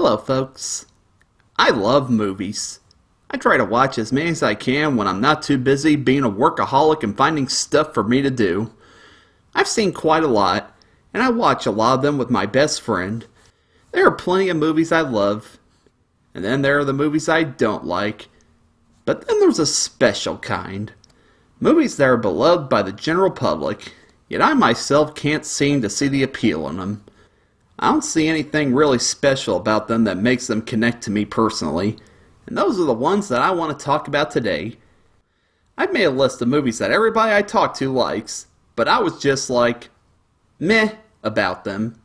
Hello, folks. I love movies. I try to watch as many as I can when I'm not too busy being a workaholic and finding stuff for me to do. I've seen quite a lot, and I watch a lot of them with my best friend. There are plenty of movies I love, and then there are the movies I don't like. But then there's a special kind. Movies that are beloved by the general public, yet I myself can't seem to see the appeal in them. I don't see anything really special about them that makes them connect to me personally, and those are the ones that I want to talk about today. I've made a list of movies that everybody I talk to likes, but I was just like, meh about them.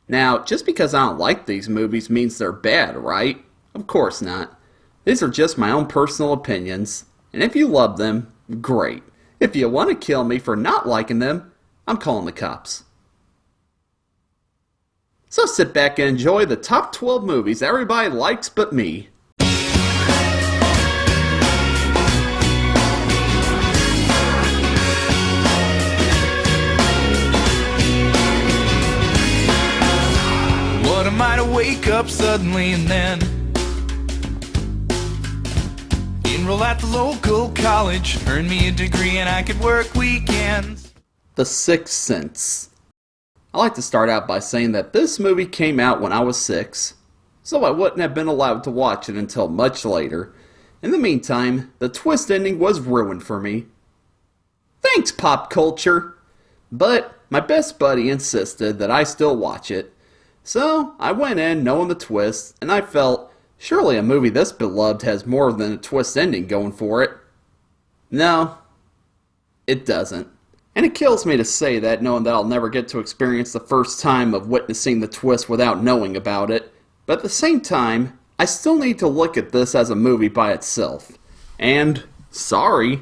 Now, just because I don't like these movies means they're bad, right? Of course not. These are just my own personal opinions, and if you love them, great. If you want to kill me for not liking them, I'm calling the cops. So sit back and enjoy the top 12 movies everybody likes but me. What am I to wake up suddenly and then enroll at the local college, earn me a degree and I could work weekends? The Sixth Sense. I like to start out by saying that this movie came out when I was 6, so I wouldn't have been allowed to watch it until much later. In the meantime, the twist ending was ruined for me. Thanks, pop culture! But my best buddy insisted that I still watch it. So I went in knowing the twist, and I felt, surely a movie this beloved has more than a twist ending going for it. No, it doesn't. And it kills me to say that, knowing that I'll never get to experience the first time of witnessing the twist without knowing about it. But at the same time, I still need to look at this as a movie by itself. And, sorry,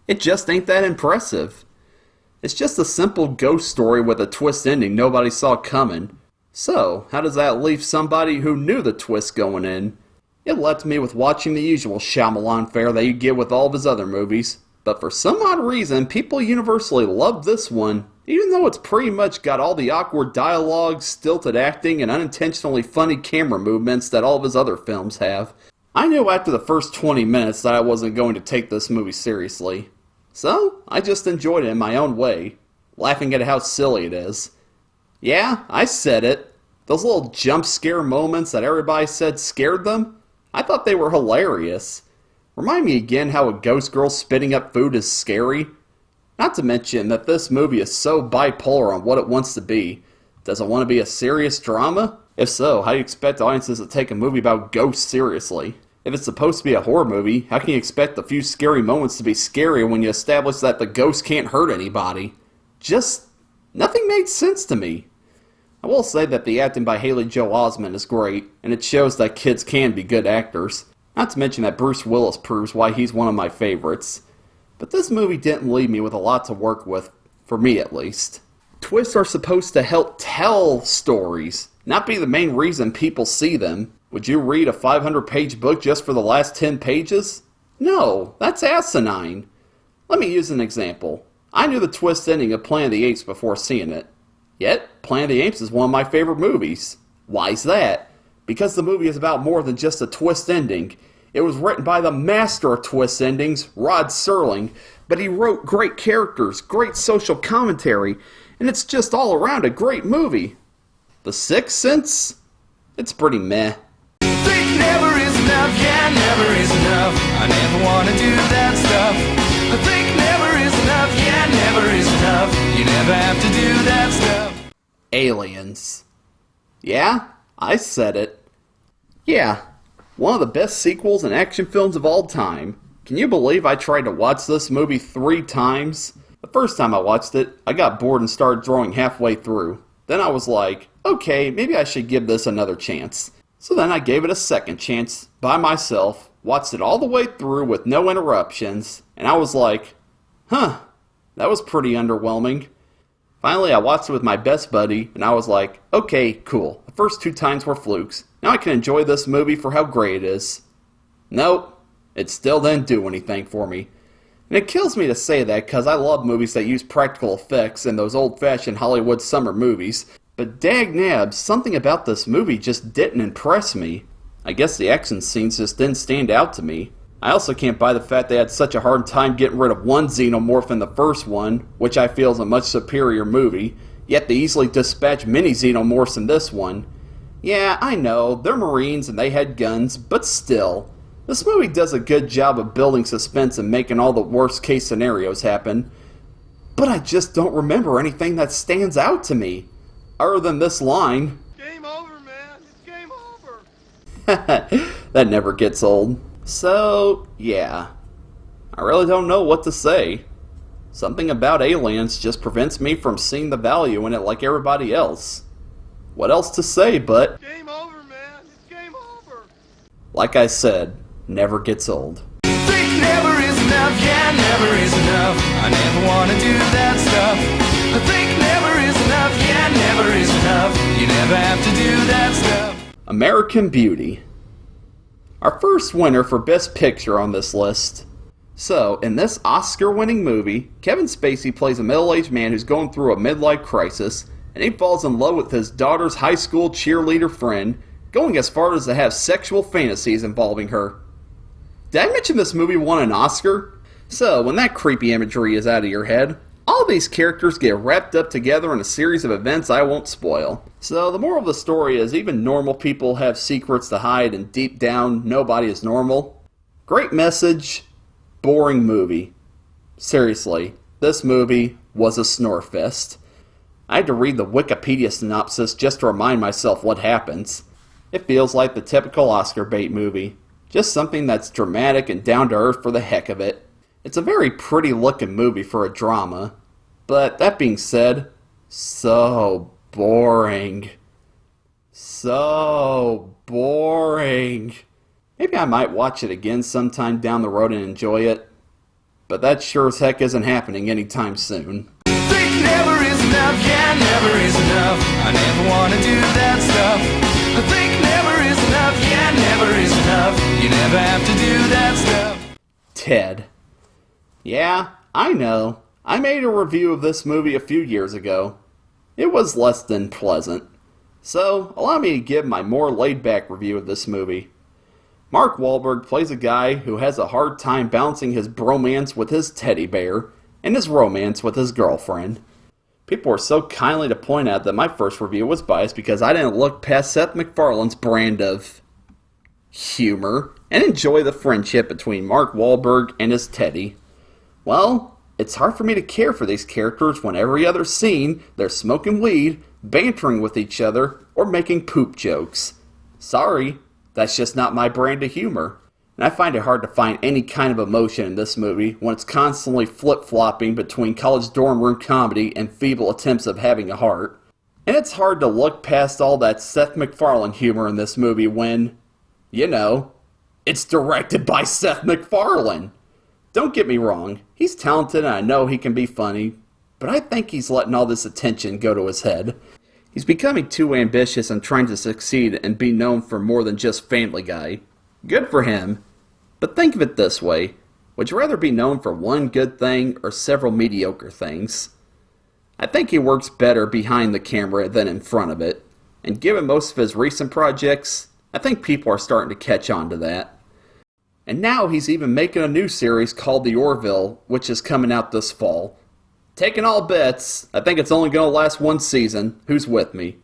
it just ain't that impressive. It's just a simple ghost story with a twist ending nobody saw coming. So, how does that leave somebody who knew the twist going in? It left me with watching the usual Shyamalan fare that you get with all of his other movies. But for some odd reason, people universally love this one, even though it's pretty much got all the awkward dialogue, stilted acting, and unintentionally funny camera movements that all of his other films have. I knew after the first 20 minutes that I wasn't going to take this movie seriously. So, I just enjoyed it in my own way, laughing at how silly it is. Yeah, I said it. Those little jump scare moments that everybody said scared them, I thought they were hilarious. Remind me again how a ghost girl spitting up food is scary. Not to mention that this movie is so bipolar on what it wants to be. Does it want to be a serious drama? If so, how do you expect audiences to take a movie about ghosts seriously? If it's supposed to be a horror movie, how can you expect a few scary moments to be scarier when you establish that the ghost can't hurt anybody? Just, nothing made sense to me. I will say that the acting by Haley Joel Osment is great, and it shows that kids can be good actors. Not to mention that Bruce Willis proves why he's one of my favorites. But this movie didn't leave me with a lot to work with, for me at least. Twists are supposed to help tell stories, not be the main reason people see them. Would you read a 500-page book just for the last 10 pages? No, that's asinine. Let me use an example. I knew the twist ending of Planet of the Apes before seeing it. Yet, Planet of the Apes is one of my favorite movies. Why's that? Because the movie is about more than just a twist ending. It was written by the master of twist endings, Rod Serling, but he wrote great characters, great social commentary, and it's just all around a great movie. The Sixth Sense? It's pretty meh. Think never is enough, yeah, never is enough. I never want to do that stuff. I think never is enough, yeah, never is enough. You never have to do that stuff. Aliens. Yeah, I said it. Yeah, one of the best sequels and action films of all time. Can you believe I tried to watch this movie 3 times? The first time I watched it, I got bored and started throwing halfway through. Then I was like, okay, maybe I should give this another chance. So then I gave it a second chance by myself, watched it all the way through with no interruptions, and I was like, that was pretty underwhelming. Finally, I watched it with my best buddy, and I was like, okay, cool. The first 2 times were flukes. Now I can enjoy this movie for how great it is. Nope, it still didn't do anything for me. And it kills me to say that because I love movies that use practical effects and those old-fashioned Hollywood summer movies. But dagnab, something about this movie just didn't impress me. I guess the action scenes just didn't stand out to me. I also can't buy the fact they had such a hard time getting rid of one xenomorph in the first one, which I feel is a much superior movie, yet they easily dispatch many xenomorphs in this one. Yeah, I know, they're Marines and they had guns, but still. This movie does a good job of building suspense and making all the worst case scenarios happen. But I just don't remember anything that stands out to me. Other than this line. Game over, man. It's game over. That never gets old. So, yeah. I really don't know what to say. Something about Aliens just prevents me from seeing the value in it like everybody else. What else to say but... Game over, man. It's game over. Like I said, never gets old. Think never is enough, yeah, never is enough. I never want to do that stuff. I think never is enough, yeah, never is enough. You never have to do that stuff. American Beauty. Our first winner for Best Picture on this list. So, in this Oscar-winning movie, Kevin Spacey plays a middle-aged man who's going through a midlife crisis, and he falls in love with his daughter's high school cheerleader friend, going as far as to have sexual fantasies involving her. Did I mention this movie won an Oscar? So, when that creepy imagery is out of your head, all these characters get wrapped up together in a series of events I won't spoil. So, the moral of the story is even normal people have secrets to hide, and deep down, nobody is normal. Great message, boring movie. Seriously, this movie was a snore fest. I had to read the Wikipedia synopsis just to remind myself what happens. It feels like the typical Oscar bait movie. Just something that's dramatic and down to earth for the heck of it. It's a very pretty looking movie for a drama. But that being said, so boring. So boring. Maybe I might watch it again sometime down the road and enjoy it. But that sure as heck isn't happening anytime soon. Think never is enough, yeah, never is enough. I never want to do that stuff. I think never is enough, yeah, never is enough. You never have to do that stuff. Ted. Yeah, I know. I made a review of this movie a few years ago. It was less than pleasant. So, allow me to give my more laid-back review of this movie. Mark Wahlberg plays a guy who has a hard time balancing his bromance with his teddy bear and his romance with his girlfriend. People were so kindly to point out that my first review was biased because I didn't look past Seth MacFarlane's brand of humor and enjoy the friendship between Mark Wahlberg and his teddy. Well, it's hard for me to care for these characters when every other scene they're smoking weed, bantering with each other, or making poop jokes. Sorry, that's just not my brand of humor. And I find it hard to find any kind of emotion in this movie when it's constantly flip-flopping between college dorm room comedy and feeble attempts of having a heart. And it's hard to look past all that Seth MacFarlane humor in this movie when, you know, it's directed by Seth MacFarlane. Don't get me wrong, he's talented and I know he can be funny, but I think he's letting all this attention go to his head. He's becoming too ambitious and trying to succeed and be known for more than just Family Guy. Good for him. But think of it this way. Would you rather be known for one good thing or several mediocre things? I think he works better behind the camera than in front of it. And given most of his recent projects, I think people are starting to catch on to that. And now he's even making a new series called The Orville, which is coming out this fall. Taking all bets, I think it's only going to last one season. Who's with me?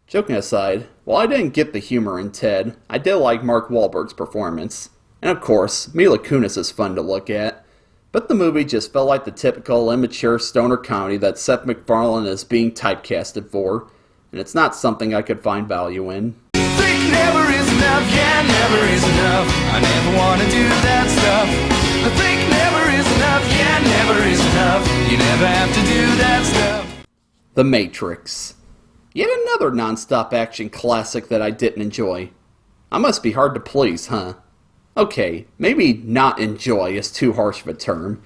Joking aside, while I didn't get the humor in Ted, I did like Mark Wahlberg's performance. And of course, Mila Kunis is fun to look at. But the movie just felt like the typical immature stoner comedy that Seth MacFarlane is being typecasted for. And it's not something I could find value in. Think never is enough, yeah, never is enough. I never want to do that stuff. I think never is enough, yeah, never is enough. You never have to do that stuff. The Matrix. Yet another non-stop action classic that I didn't enjoy. I must be hard to please, huh? Okay, maybe not enjoy is too harsh of a term.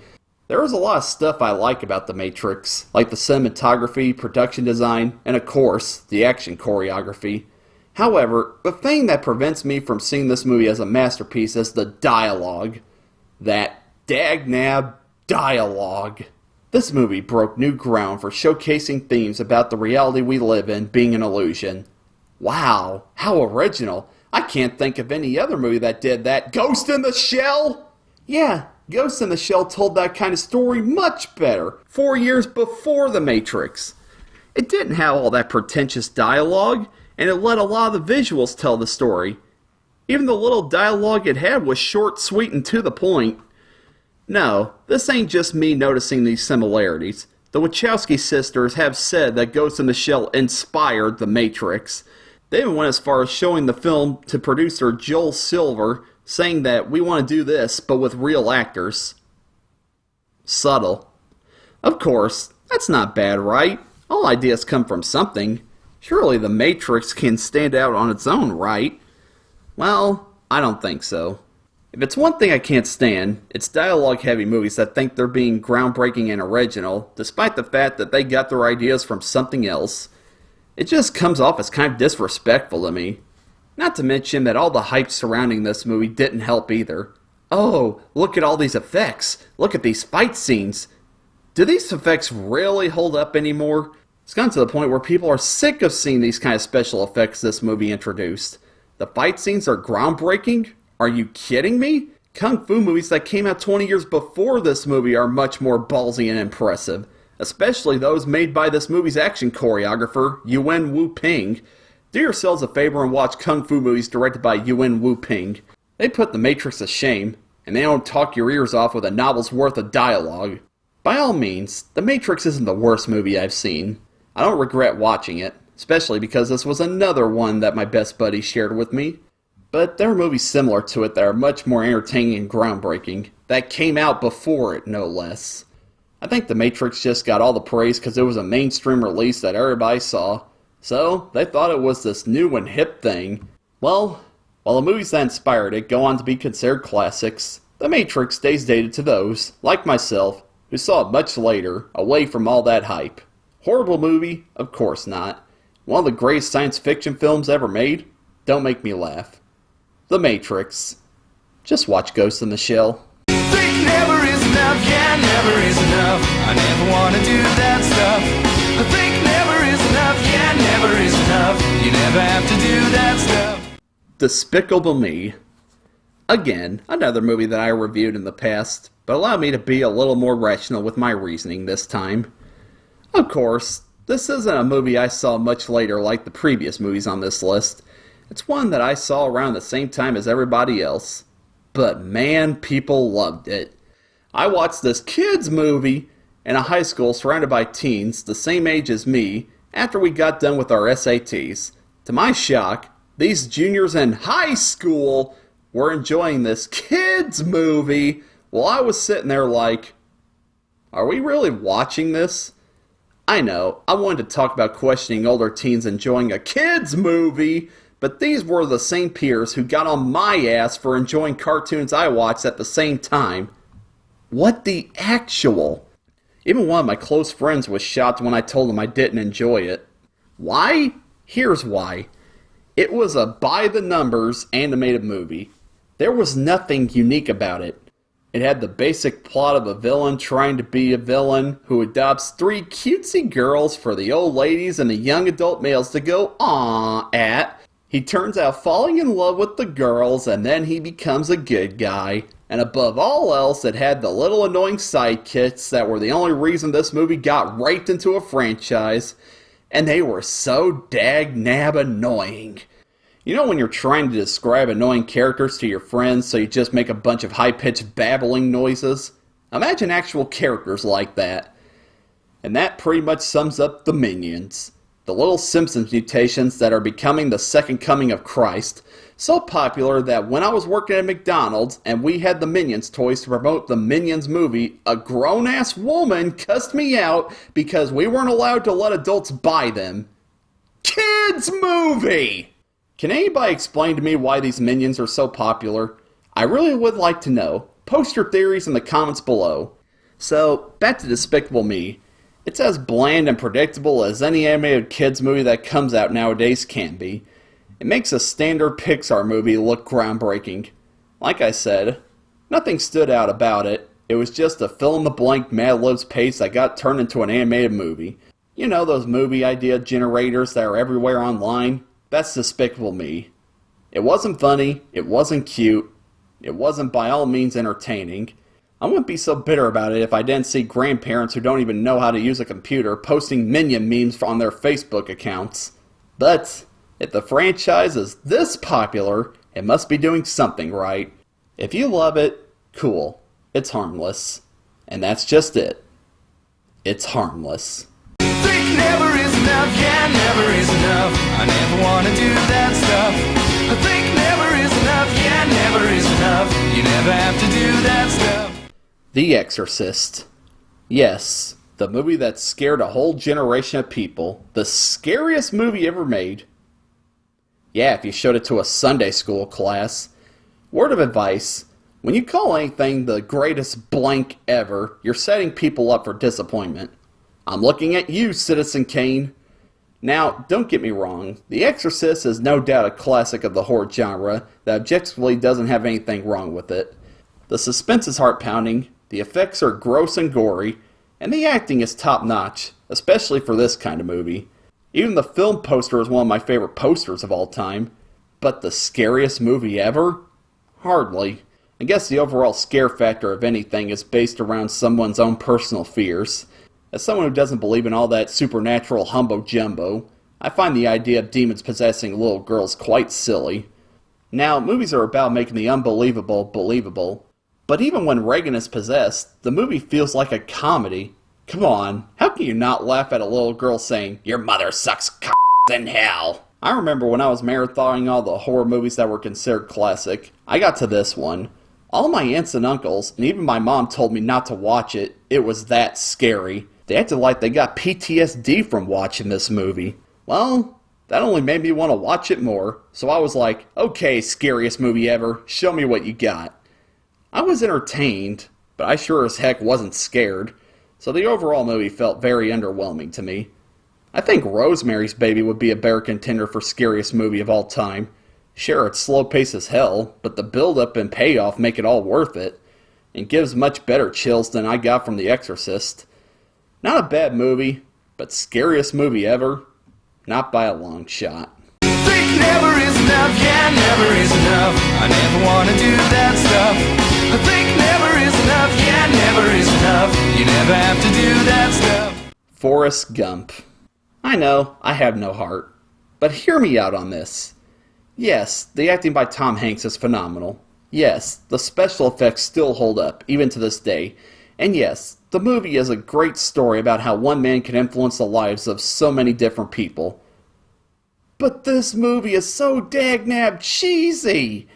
There is a lot of stuff I like about The Matrix, like the cinematography, production design, and of course, the action choreography. However, the thing that prevents me from seeing this movie as a masterpiece is the dialogue. That dagnab dialogue. This movie broke new ground for showcasing themes about the reality we live in being an illusion. Wow, how original. I can't think of any other movie that did that. Ghost in the Shell? Yeah, Ghost in the Shell told that kind of story much better, 4 years before The Matrix. It didn't have all that pretentious dialogue, and it let a lot of the visuals tell the story. Even the little dialogue it had was short, sweet, and to the point. No, this ain't just me noticing these similarities. The Wachowski sisters have said that Ghost in the Shell inspired The Matrix. They even went as far as showing the film to producer Joel Silver, saying that we want to do this, but with real actors. Subtle. Of course, that's not bad, right? All ideas come from something. Surely The Matrix can stand out on its own, right? Well, I don't think so. If it's one thing I can't stand, it's dialogue-heavy movies that think they're being groundbreaking and original, despite the fact that they got their ideas from something else. It just comes off as kind of disrespectful to me. Not to mention that all the hype surrounding this movie didn't help either. Oh, look at all these effects. Look at these fight scenes. Do these effects really hold up anymore? It's gotten to the point where people are sick of seeing these kind of special effects this movie introduced. The fight scenes are groundbreaking? Are you kidding me? Kung Fu movies that came out 20 years before this movie are much more ballsy and impressive. Especially those made by this movie's action choreographer, Yuen Wu-ping. Do yourselves a favor and watch Kung Fu movies directed by Yuen Wu-ping. They put The Matrix to shame, and they don't talk your ears off with a novel's worth of dialogue. By all means, The Matrix isn't the worst movie I've seen. I don't regret watching it, especially because this was another one that my best buddy shared with me. But there are movies similar to it that are much more entertaining and groundbreaking, that came out before it, no less. I think The Matrix just got all the praise because it was a mainstream release that everybody saw, so they thought it was this new and hip thing. Well, while the movies that inspired it go on to be considered classics, The Matrix stays dated to those, like myself, who saw it much later, away from all that hype. Horrible movie? Of course not. One of the greatest science fiction films ever made? Don't make me laugh. The Matrix. Just watch Ghost in the Shell. Think never is enough, yeah, never is enough. I never wanna do that stuff. I think never is enough, yeah, never is enough. You never have to do that stuff. Despicable Me. Again, another movie that I reviewed in the past, but allowed me to be a little more rational with my reasoning this time. Of course, this isn't a movie I saw much later like the previous movies on this list. It's one that I saw around the same time as everybody else. But man, people loved it. I watched this kids movie in a high school surrounded by teens the same age as me after we got done with our SATs. To my shock, these juniors in high school were enjoying this kids movie while I was sitting there like, are we really watching this? I know, I wanted to talk about questioning older teens enjoying a kids movie, but these were the same peers who got on my ass for enjoying cartoons I watched at the same time. What the actual? Even one of my close friends was shocked when I told him I didn't enjoy it. Why? Here's why. It was a by-the-numbers animated movie. There was nothing unique about it. It had the basic plot of a villain trying to be a villain who adopts 3 cutesy girls for the old ladies and the young adult males to go "aww" at. He turns out falling in love with the girls, and then he becomes a good guy. And above all else, it had the little annoying sidekicks that were the only reason this movie got raped into a franchise. And they were so dag-nab annoying. You know when you're trying to describe annoying characters to your friends, so you just make a bunch of high-pitched babbling noises? Imagine actual characters like that. And that pretty much sums up the Minions. The little Simpsons mutations that are becoming the second coming of Christ. So popular that when I was working at McDonald's and we had the Minions toys to promote the Minions movie, a grown-ass woman cussed me out because we weren't allowed to let adults buy them. Kids movie! Can anybody explain to me why these Minions are so popular? I really would like to know. Post your theories in the comments below. So, back to Despicable Me. It's as bland and predictable as any animated kids movie that comes out nowadays can be. It makes a standard Pixar movie look groundbreaking. Like I said, nothing stood out about it. It was just a fill-in-the-blank Mad Libs paste that got turned into an animated movie. You know, those movie idea generators that are everywhere online? That's Despicable Me. It wasn't funny, it wasn't cute, it wasn't by all means entertaining. I wouldn't be so bitter about it if I didn't see grandparents who don't even know how to use a computer posting Minion memes on their Facebook accounts. But if the franchise is this popular, it must be doing something right. If you love it, cool. It's harmless. And that's just it. It's harmless. Think never is enough, yeah, never is enough. I never want to do that stuff. I think never is enough, yeah, never is enough. You never have to do that stuff. The Exorcist. Yes, the movie that scared a whole generation of people. The scariest movie ever made. Yeah, if you showed it to a Sunday school class. Word of advice. When you call anything the greatest blank ever, you're setting people up for disappointment. I'm looking at you, Citizen Kane. Now, don't get me wrong, The Exorcist is no doubt a classic of the horror genre that objectively doesn't have anything wrong with it. The suspense is heart-pounding, the effects are gross and gory, and the acting is top-notch, especially for this kind of movie. Even the film poster is one of my favorite posters of all time. But the scariest movie ever? Hardly. I guess the overall scare factor of anything is based around someone's own personal fears. As someone who doesn't believe in all that supernatural humbo-jumbo, I find the idea of demons possessing little girls quite silly. Now, movies are about making the unbelievable believable, but even when Reagan is possessed, the movie feels like a comedy. Come on, how can you not laugh at a little girl saying, "Your mother sucks c*** in hell"? I remember when I was marathoning all the horror movies that were considered classic, I got to this one. All my aunts and uncles, and even my mom told me not to watch it. It was that scary. They acted like they got PTSD from watching this movie. Well, that only made me want to watch it more, so I was like, okay, scariest movie ever, show me what you got. I was entertained, but I sure as heck wasn't scared, so the overall movie felt very underwhelming to me. I think Rosemary's Baby would be a better contender for scariest movie of all time. Sure, it's slow pace as hell, but the build-up and payoff make it all worth it, and gives much better chills than I got from The Exorcist. Not a bad movie, but scariest movie ever? Not by a long shot. Think never is enough, yeah, never is enough. I never want to do that stuff. I think never is enough, yeah, never is enough. You never have to do that stuff. Forrest Gump. I know, I have no heart. But hear me out on this. Yes, the acting by Tom Hanks is phenomenal. Yes, the special effects still hold up, even to this day. And yes, the movie is a great story about how one man can influence the lives of so many different people. But this movie is so dagnab cheesy!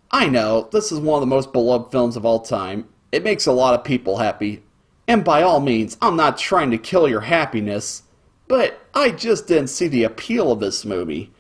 I know, this is one of the most beloved films of all time. It makes a lot of people happy. And by all means, I'm not trying to kill your happiness. But I just didn't see the appeal of this movie.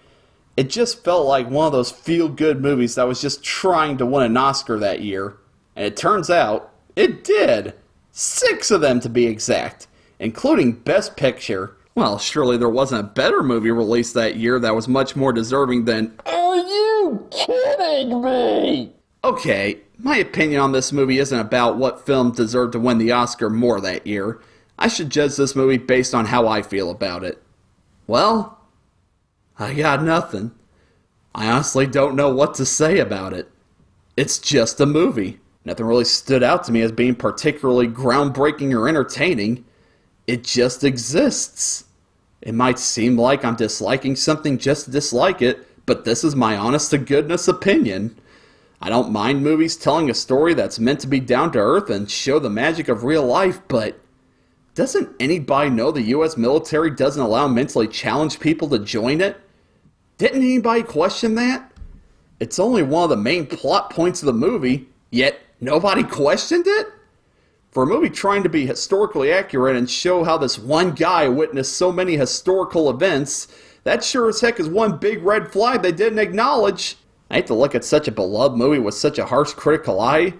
It just felt like one of those feel-good movies that was just trying to win an Oscar that year. And it turns out, it did. 6 of them to be exact, including Best Picture. Well, surely there wasn't a better movie released that year that was much more deserving than... Are you kidding me? Okay, my opinion on this movie isn't about what film deserved to win the Oscar more that year. I should judge this movie based on how I feel about it. Well, I got nothing. I honestly don't know what to say about it. It's just a movie. Nothing really stood out to me as being particularly groundbreaking or entertaining. It just exists. It might seem like I'm disliking something just to dislike it, but this is my honest-to-goodness opinion. I don't mind movies telling a story that's meant to be down to earth and show the magic of real life, but doesn't anybody know the U.S. military doesn't allow mentally challenged people to join it? Didn't anybody question that? It's only one of the main plot points of the movie, yet nobody questioned it? For a movie trying to be historically accurate and show how this one guy witnessed so many historical events, that sure as heck is one big red flag they didn't acknowledge. I hate to look at such a beloved movie with such a harsh critical eye,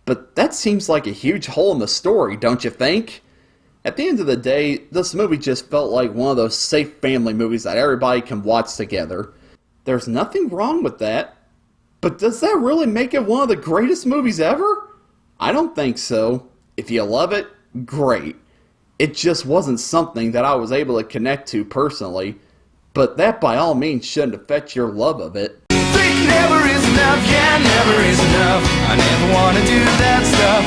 but that seems like a huge hole in the story, don't you think? At the end of the day, this movie just felt like one of those safe family movies that everybody can watch together. There's nothing wrong with that. But does that really make it one of the greatest movies ever? I don't think so. If you love it, great. It just wasn't something that I was able to connect to personally, but that by all means shouldn't affect your love of it. Think never is enough, yeah, never is enough. I never wanna do that stuff.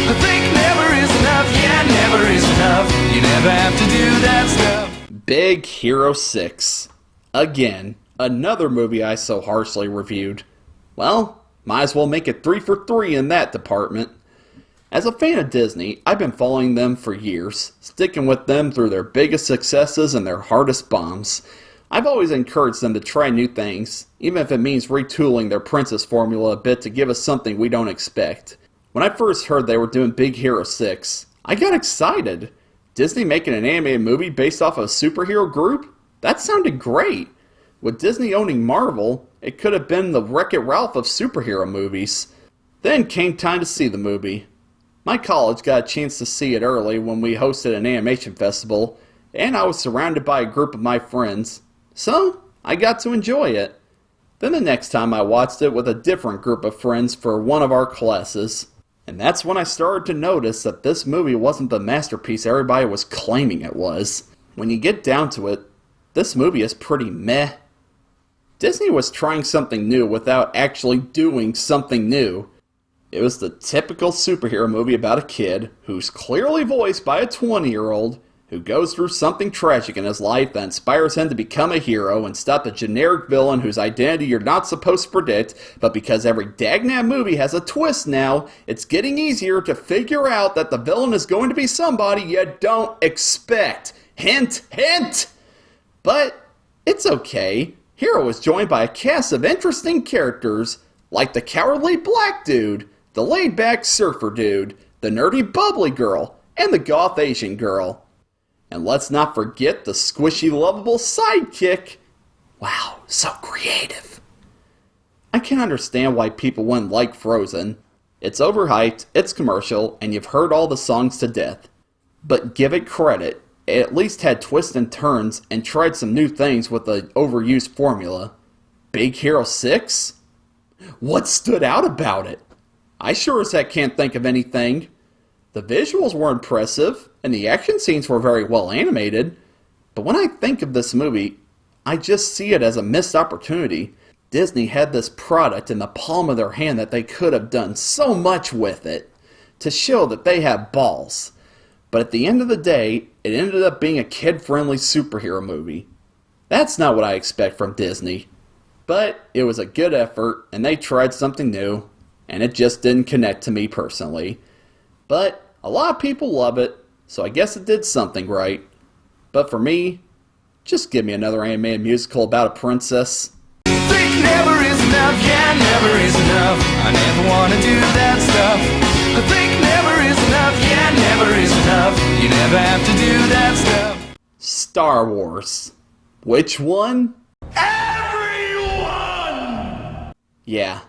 I think never is enough, yeah, never is enough. You never have to do that stuff. Big Hero 6. Again, another movie I so harshly reviewed. Well, might as well make it 3 for 3 in that department. As a fan of Disney, I've been following them for years, sticking with them through their biggest successes and their hardest bombs. I've always encouraged them to try new things, even if it means retooling their princess formula a bit to give us something we don't expect. When I first heard they were doing Big Hero 6, I got excited. Disney making an animated movie based off of a superhero group? That sounded great. With Disney owning Marvel, it could have been the Wreck-It Ralph of superhero movies. Then came time to see the movie. My college got a chance to see it early when we hosted an animation festival, and I was surrounded by a group of my friends, so I got to enjoy it. Then the next time I watched it with a different group of friends for one of our classes, and that's when I started to notice that this movie wasn't the masterpiece everybody was claiming it was. When you get down to it, this movie is pretty meh. Disney was trying something new without actually doing something new. It was the typical superhero movie about a kid who's clearly voiced by a 20-year-old who goes through something tragic in his life that inspires him to become a hero and stop a generic villain whose identity you're not supposed to predict, but because every dagnam movie has a twist now, it's getting easier to figure out that the villain is going to be somebody you don't expect. Hint, hint! But it's okay. Hero is joined by a cast of interesting characters, like the cowardly black dude, the laid-back surfer dude, the nerdy bubbly girl, and the goth Asian girl. And let's not forget the squishy lovable sidekick. Wow, so creative. I can understand why people wouldn't like Frozen. It's overhyped, it's commercial, and you've heard all the songs to death. But give it credit, it at least had twists and turns and tried some new things with the overused formula. Big Hero 6? What stood out about it? I sure as heck can't think of anything. The visuals were impressive, and the action scenes were very well animated, but when I think of this movie, I just see it as a missed opportunity. Disney had this product in the palm of their hand that they could have done so much with it to show that they have balls. But at the end of the day, it ended up being a kid-friendly superhero movie. That's not what I expect from Disney. But it was a good effort, and they tried something new, and it just didn't connect to me personally. But a lot of people love it, so I guess it did something right. But for me, just give me another animated musical about a princess. Think never is enough, yeah, never is enough. I never wanna do that stuff. I think never is enough, yeah, never is enough. You never have to do that stuff. Star Wars. Which one? Everyone! Yeah,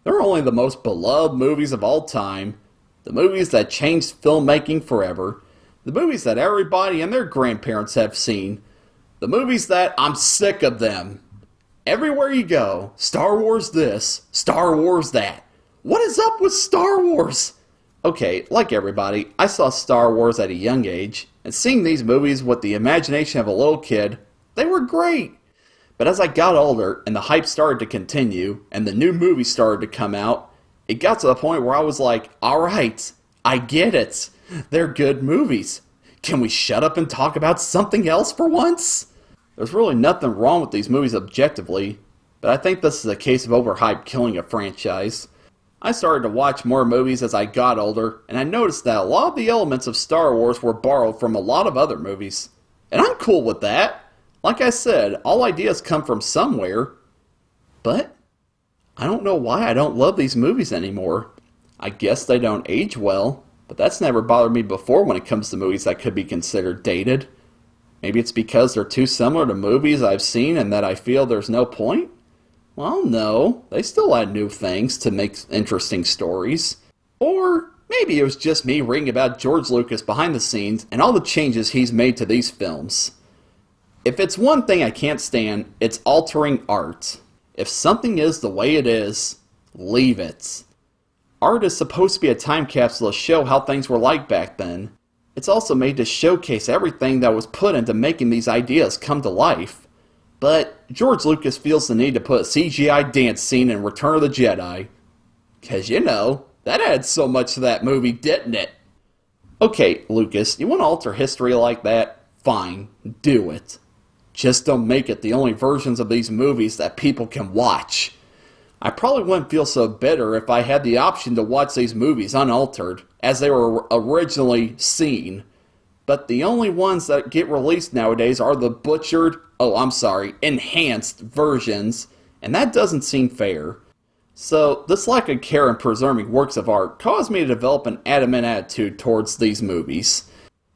they're only the most beloved movies of all time. The movies that changed filmmaking forever. The movies that everybody and their grandparents have seen. The movies that I'm sick of them. Everywhere you go, Star Wars this, Star Wars that. What is up with Star Wars? Okay, like everybody, I saw Star Wars at a young age, and seeing these movies with the imagination of a little kid, they were great. But as I got older, and the hype started to continue, and the new movies started to come out, it got to the point where I was like, alright, I get it. They're good movies. Can we shut up and talk about something else for once? There's really nothing wrong with these movies objectively, but I think this is a case of overhype killing a franchise. I started to watch more movies as I got older, and I noticed that a lot of the elements of Star Wars were borrowed from a lot of other movies. And I'm cool with that. Like I said, all ideas come from somewhere. But I don't know why I don't love these movies anymore. I guess they don't age well, but that's never bothered me before when it comes to movies that could be considered dated. Maybe it's because they're too similar to movies I've seen and that I feel there's no point? Well, no, they still add new things to make interesting stories. Or maybe it was just me reading about George Lucas behind the scenes and all the changes he's made to these films. If it's one thing I can't stand, it's altering art. If something is the way it is, leave it. art is supposed to be a time capsule to show how things were like back then. It's also made to showcase everything that was put into making these ideas come to life. But George Lucas feels the need to put a CGI dance scene in Return of the Jedi. 'Cause that added so much to that movie, didn't it? Okay, Lucas, you want to alter history like that? Fine, do it. Just don't make it the only versions of these movies that people can watch. I probably wouldn't feel so bitter if I had the option to watch these movies unaltered, as they were originally seen. But the only ones that get released nowadays are the enhanced versions, and that doesn't seem fair. So, this lack of care in preserving works of art caused me to develop an adamant attitude towards these movies.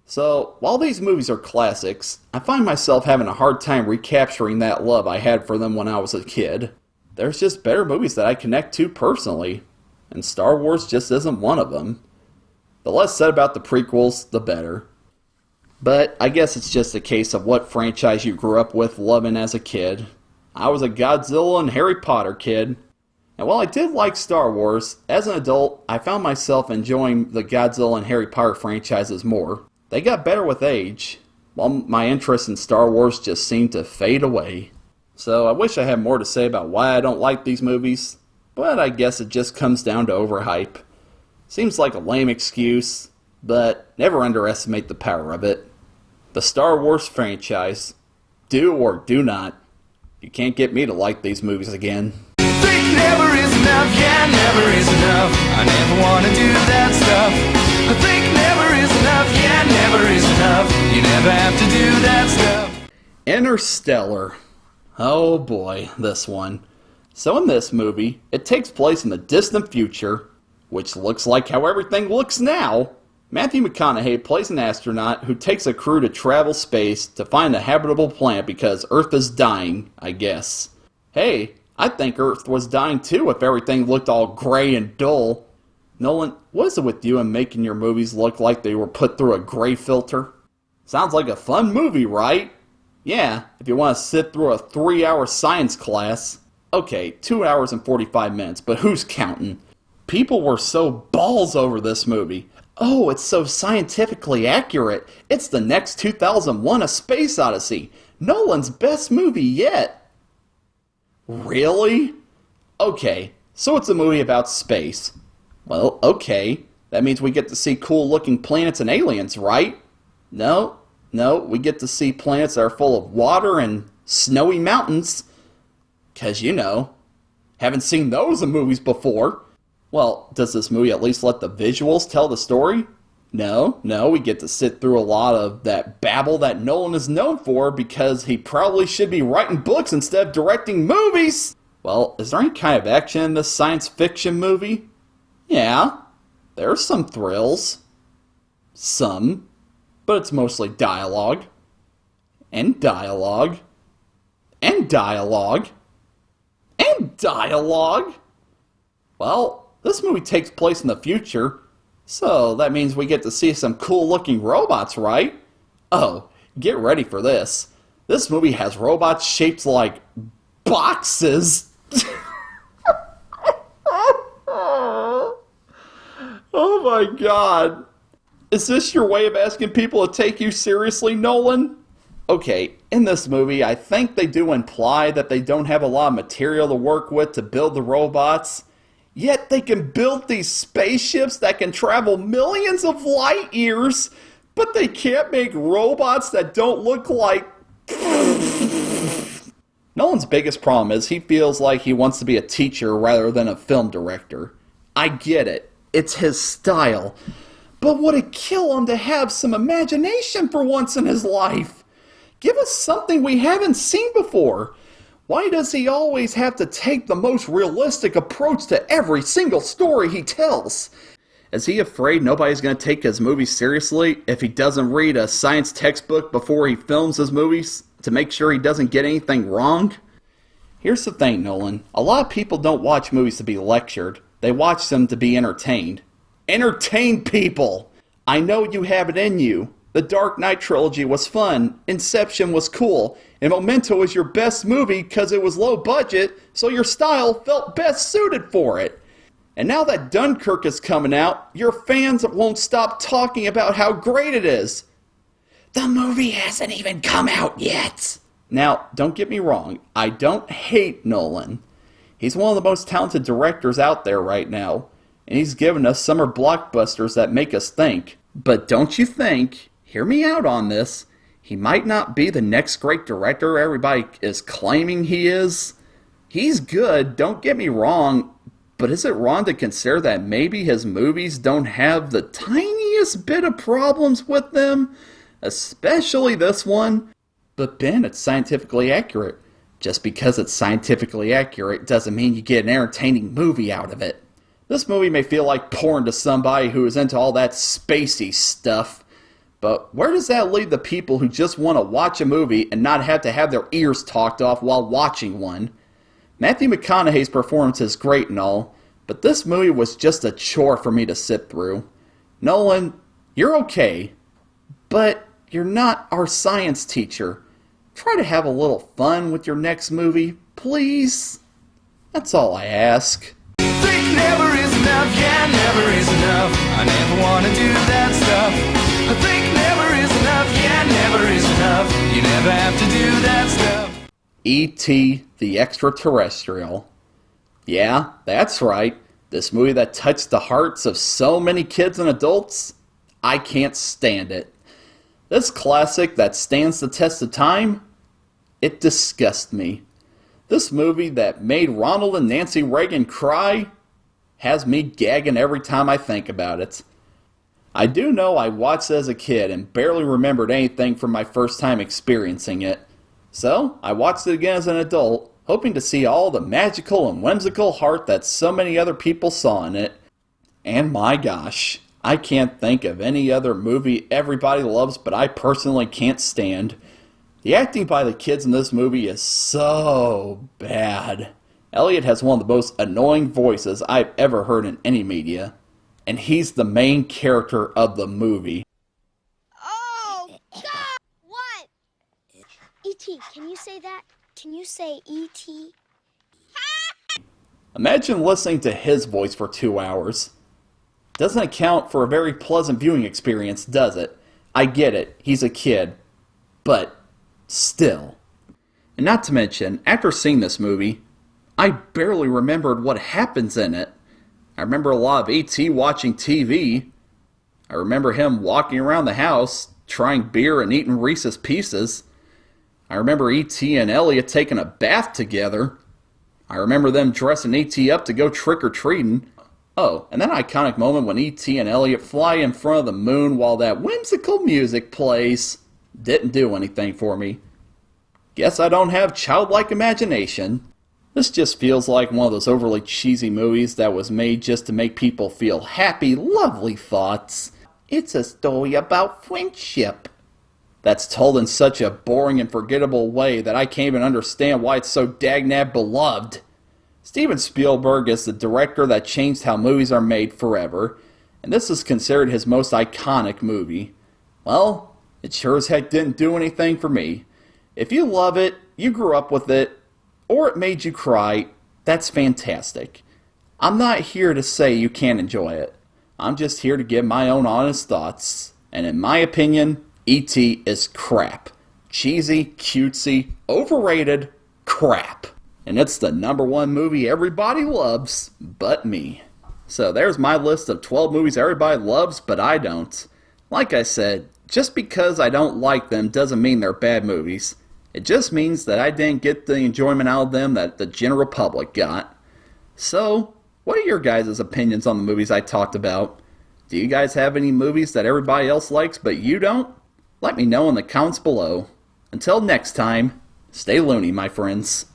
So, while these movies are classics, I find myself having a hard time recapturing that love I had for them when I was a kid. There's just better movies that I connect to personally, and Star Wars just isn't one of them. The less said about the prequels, the better. But I guess it's just a case of what franchise you grew up with loving as a kid. I was a Godzilla and Harry Potter kid. And while I did like Star Wars, as an adult, I found myself enjoying the Godzilla and Harry Potter franchises more. They got better with age, while my interest in Star Wars just seemed to fade away. So I wish I had more to say about why I don't like these movies, but I guess it just comes down to overhype. Seems like a lame excuse, but never underestimate the power of it. The Star Wars franchise. Do or do not. You can't get me to like these movies again. Think never is enough, yeah, never is enough. I never wanna do that stuff. I think never is enough, yeah, never is enough. You never have to do that stuff. Interstellar. Oh boy, this one. So in this movie, it takes place in the distant future, which looks like how everything looks now. Matthew McConaughey plays an astronaut who takes a crew to travel space to find a habitable planet because Earth is dying, I guess. Hey, I think Earth was dying too if everything looked all gray and dull. Nolan, what is it with you and making your movies look like they were put through a gray filter? Sounds like a fun movie, right? Yeah, if you want to sit through a 3-hour science class. Okay, 2 hours and 45 minutes, but who's counting? People were so balls over this movie. Oh, it's so scientifically accurate. It's the next 2001 A Space Odyssey. Nolan's best movie yet. Really? Okay, so it's a movie about space. Well, okay, that means we get to see cool-looking planets and aliens, right? No, we get to see planets that are full of water and snowy mountains. 'Cause, haven't seen those in movies before. Well, does this movie at least let the visuals tell the story? No, we get to sit through a lot of that babble that Nolan is known for because he probably should be writing books instead of directing movies. Well, is there any kind of action in this science fiction movie? Yeah, there's some thrills. Some. But it's mostly dialogue. And dialogue. And dialogue. And dialogue. Well, this movie takes place in the future, so that means we get to see some cool-looking robots, right? Oh, get ready for this. This movie has robots shaped like boxes. Oh my god. Is this your way of asking people to take you seriously, Nolan? Okay, in this movie, I think they do imply that they don't have a lot of material to work with to build the robots. Yet they can build these spaceships that can travel millions of light years, but they can't make robots that don't look like... Nolan's biggest problem is he feels like he wants to be a teacher rather than a film director. I get it. It's his style. But would it kill him to have some imagination for once in his life? Give us something we haven't seen before. Why does he always have to take the most realistic approach to every single story he tells? Is he afraid nobody's going to take his movies seriously if he doesn't read a science textbook before he films his movies to make sure he doesn't get anything wrong? Here's the thing, Nolan. A lot of people don't watch movies to be lectured. They watch them to be entertained. Entertain people! I know you have it in you. The Dark Knight trilogy was fun, Inception was cool, and Memento was your best movie because it was low budget, so your style felt best suited for it. And now that Dunkirk is coming out, your fans won't stop talking about how great it is. The movie hasn't even come out yet. Now, don't get me wrong, I don't hate Nolan. He's one of the most talented directors out there right now, and he's given us summer blockbusters that make us think. But don't you think, hear me out on this, he might not be the next great director everybody is claiming he is? He's good, don't get me wrong, but is it wrong to consider that maybe his movies don't have the tiniest bit of problems with them? Especially this one. But Ben, it's scientifically accurate. Just because it's scientifically accurate doesn't mean you get an entertaining movie out of it. This movie may feel like porn to somebody who is into all that spacey stuff, but where does that leave the people who just want to watch a movie and not have to have their ears talked off while watching one? Matthew McConaughey's performance is great and all, but this movie was just a chore for me to sit through. Nolan, you're okay, but you're not our science teacher. Try to have a little fun with your next movie, please. That's all I ask. Think never is enough, yeah, never is enough. I never want to do that stuff. I think never is enough, yeah, never is enough. You never have to do that stuff. E.T. the Extraterrestrial. Yeah, that's right. This movie that touched the hearts of so many kids and adults. I can't stand it. This classic that stands the test of time, it disgusts me. This movie that made Ronald and Nancy Reagan cry has me gagging every time I think about it. I do know I watched it as a kid and barely remembered anything from my first time experiencing it. So, I watched it again as an adult, hoping to see all the magical and whimsical heart that so many other people saw in it. And my gosh, I can't think of any other movie everybody loves but I personally can't stand. The acting by the kids in this movie is so bad. Elliot has one of the most annoying voices I've ever heard in any media, and he's the main character of the movie. Oh, God! What? E.T., can you say that? Can you say E.T.? Imagine listening to his voice for 2 hours. Doesn't account for a very pleasant viewing experience, does it? I get it, he's a kid, but still. And not to mention, after seeing this movie, I barely remembered what happens in it. I remember a lot of E.T. watching TV. I remember him walking around the house, trying beer and eating Reese's Pieces. I remember E.T. and Elliot taking a bath together. I remember them dressing E.T. up to go trick-or-treating. Oh, and that iconic moment when E.T. and Elliot fly in front of the moon while that whimsical music plays didn't do anything for me. Guess I don't have childlike imagination. This just feels like one of those overly cheesy movies that was made just to make people feel happy, lovely thoughts. It's a story about friendship. That's told in such a boring and forgettable way that I can't even understand why it's so dagnab beloved. Steven Spielberg is the director that changed how movies are made forever, and this is considered his most iconic movie. Well, it sure as heck didn't do anything for me. If you love it, you grew up with it, or it made you cry, that's fantastic. I'm not here to say you can't enjoy it. I'm just here to give my own honest thoughts. And in my opinion, E.T. is crap. Cheesy, cutesy, overrated crap. And it's the #1 movie everybody loves, but me. So there's my list of 12 movies everybody loves, but I don't. Like I said, just because I don't like them doesn't mean they're bad movies. It just means that I didn't get the enjoyment out of them that the general public got. So, what are your guys' opinions on the movies I talked about? Do you guys have any movies that everybody else likes but you don't? Let me know in the comments below. Until next time, stay loony, my friends.